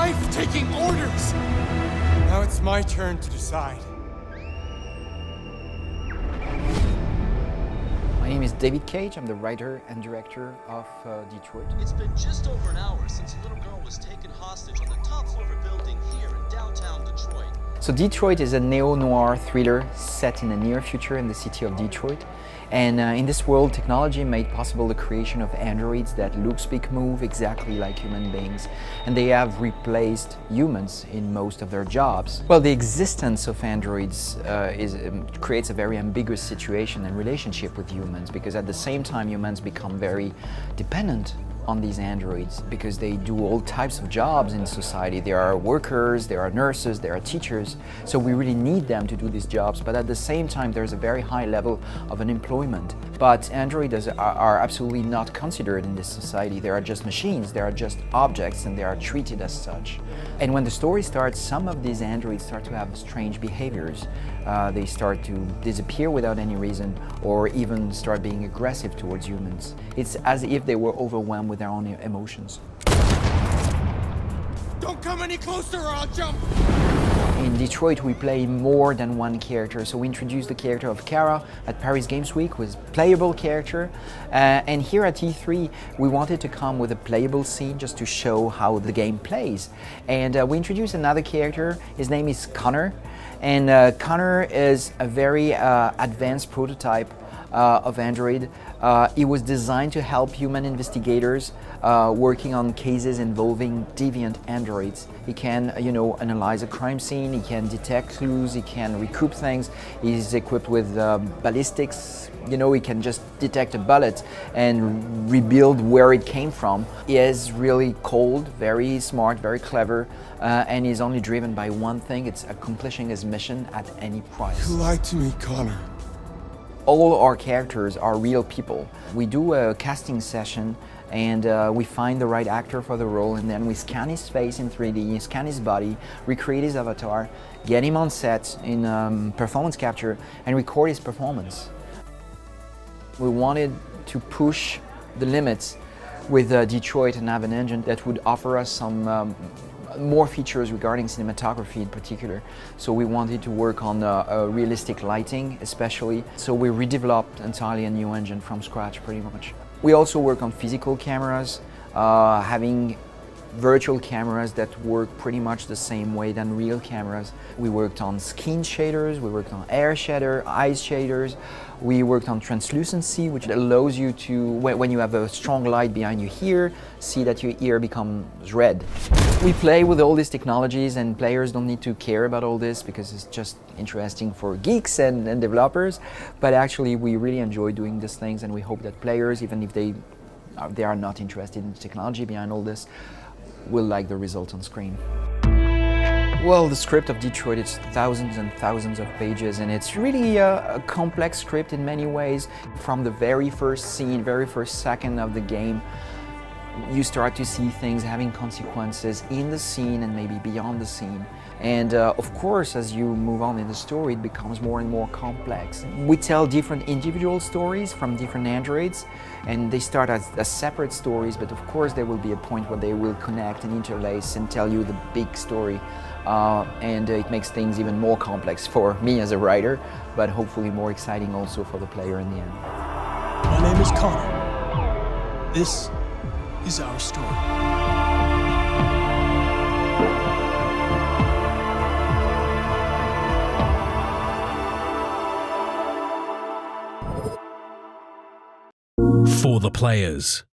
life taking orders. Now it's my turn to decide. My name is David Cage. I'm the writer and director of Detroit. It's been just over an hour since a little girl was taken hostage on the top floor of a building here in downtown Detroit. So Detroit is a neo-noir thriller set in the near future in the city of Detroit. And in this world, technology made possible the creation of androids that look, speak, move exactly like human beings. And they have replaced humans in most of their jobs. Well, the existence of androids creates a very ambiguous situation and relationship with humans, because at the same time humans become very dependent on these androids because they do all types of jobs in society. There are workers, there are nurses, there are teachers, so we really need them to do these jobs, but at the same time there's a very high level of unemployment. But androids are absolutely not considered in this society. They are just machines, they are just objects, and they are treated as such. And when the story starts, some of these androids start to have strange behaviors. They start to disappear without any reason, or even start being aggressive towards humans. It's as if they were overwhelmed with their own emotions. Don't come any closer or I'll jump! In Detroit, we play more than one character. So we introduced the character of Kara at Paris Games Week, with playable character. And here at E3, we wanted to come with a playable scene just to show how the game plays. And we introduced another character. His name is Connor. And Connor is a very advanced prototype of android. It was designed to help human investigators working on cases involving deviant androids. He can, analyze a crime scene, he can detect clues, he can recoup things. He's equipped with ballistics, he can just detect a bullet and rebuild where it came from. He is really cold, very smart, very clever, and he's only driven by one thing: it's accomplishing his mission at any price. You lied to me, Connor. All our characters are real people. We do a casting session and we find the right actor for the role, and then we scan his face in 3D, scan his body, recreate his avatar, get him on set in performance capture, and record his performance. We wanted to push the limits with Detroit and have an engine that would offer us some more features regarding cinematography in particular. So we wanted to work on realistic lighting especially. So we redeveloped entirely a new engine from scratch pretty much. We also work on physical cameras, having virtual cameras that work pretty much the same way than real cameras. We worked on skin shaders, we worked on air shader, eyes shaders. We worked on translucency, which allows you to, when you have a strong light behind you here, see that your ear becomes red. We play with all these technologies, and players don't need to care about all this because it's just interesting for geeks and developers. But actually we really enjoy doing these things, and we hope that players, even if they are not interested in the technology behind all this, will like the result on screen. Well, the script of Detroit, it's thousands and thousands of pages, and it's really a complex script in many ways. From the very first scene, very first second of the game, you start to see things having consequences in the scene and maybe beyond the scene. And of course, as you move on in the story, it becomes more and more complex. We tell different individual stories from different androids, and they start as separate stories, but of course there will be a point where they will connect and interlace and tell you the big story. And it makes things even more complex for me as a writer, but hopefully more exciting also for the player in the end. My name is Connor. This is our story. For the players.